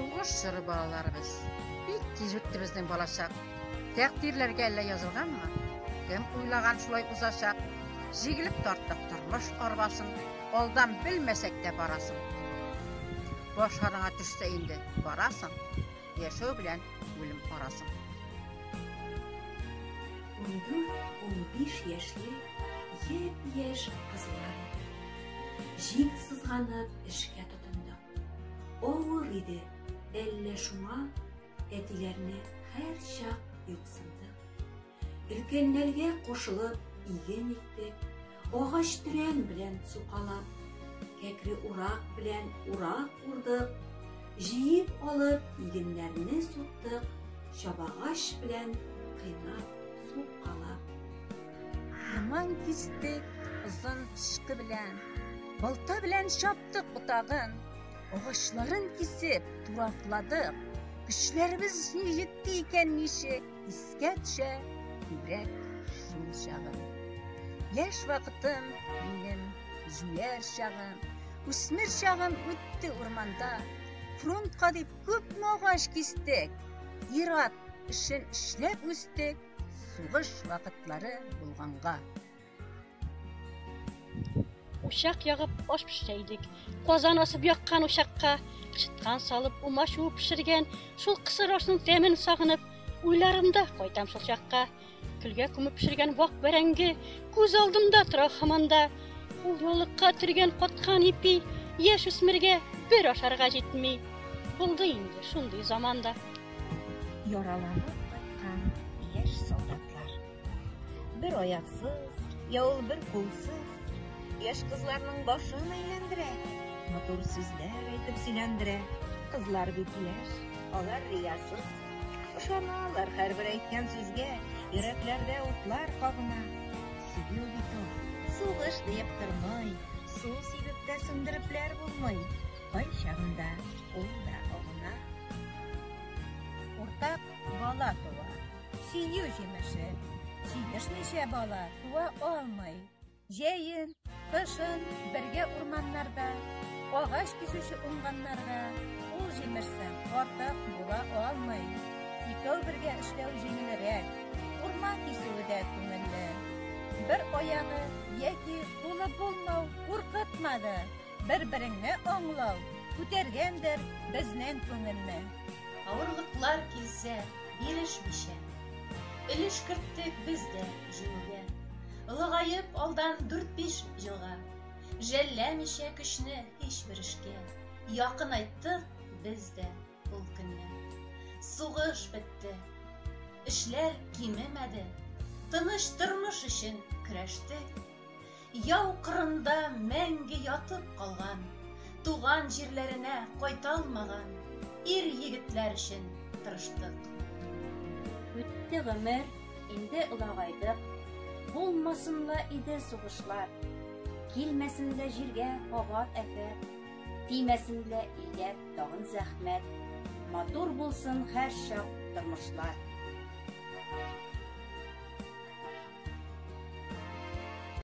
Сугыш сыры балаларыбыз. Бик тиз үтті біздің балашақ. Тәқдирлерге әлі yazılған mı? Кем уйлаған шулай узашақ. Жигіліп тарттық тұрмыш арбасын, олдан білмесек те барасың. Boş harana düşse indi barasın, yaşau bilen ölüm arasın. 14-15 yaşlı yep-yaş kızlar jig sızganıp işke tutundu. Oğur idi, elle şuna etilerine her şak yüksündü. Ülkenlerge koşulup igen iktik, oğaç türen bilen suqalap, kekri urak bilen urak vurduk, jiyip alıp iginlerini soktuk, şabağaç bilen kıynap suqalap. Yaman kistik, uzun şıkı bilen, balta bilen şaptık utağın, ağaçların kesip durakladık, güçlerimiz yettiyken nişi, iske düşe, yürek yumuşağın. Yaş vakitim benim jüyer şağım, üsmür şağım öttü ormanda, frontka deyip köp ağaç kestik, irat işin işlep üstik, suğuş vakitleri bulğanğa. Uşak yağıp oş pişireydik. Kozan asıp yakkan uşakka, çıtkan salıp umaşu pişirgen, şul kısır oşun demin sağınıp, uylarımda koydam şul şakka. Külge kumı pişirgen vak berengi, göz aldımda tıra hamanda. Ul yolukka türgen kotkan ipi, yaş üsmirge bir aşarga jetmi. Buldu indi şunday zamanda. Yaralanıp kaytkan yaş soldatlar. Bir ayaksız, yol bir kolsuz, yaş kızlarının başını eğlendire, motor sözler aytıp silendire. Kızlar bitiler, olar riyasız, uşanalar her bir aytgan sözge, yüreklerde otlar kagına. Sügü bito, suğuş deyip durmay, su silip de sındırıplar bulmay, kay şağında ol da oğuna. Ortak bala tuva, siyu jemişi, siyişmişe bala tuva olmay. Jeyin, kışın birge ormanlarda, ağaç kesişi umganlarga, ul jemirsen ortak bula olmay. İkov birge işlev jengilirek, urma kesüvi de tüngünlü. Bir oyağı yeki kulu bulmav korkutmadı, birbirini anlav, kütergendir biznen tüngünlü. Ağırlıklar kilse birleşmişe, ilişkirttik biz de jüngüge. Ilığayıp aldan 4-5 yılga, jellemişe küşne hiçbir işke, yakın ayttık biz de bu günne. Suğuş bitti, işler kimemedi, tınıştırmış için küreştik. Yav kırında mengi yatıp kalgan, tuğan jirlerine koytalmagan, ir yigitler için tırıştık. Öttü ömür, indi ılağaydık, bulmasınla ide soğuşlar, kilmesinle jirge ağat efer, tiymesinle ilge dağın zahmet, matur bulsun her şak durmuşlar.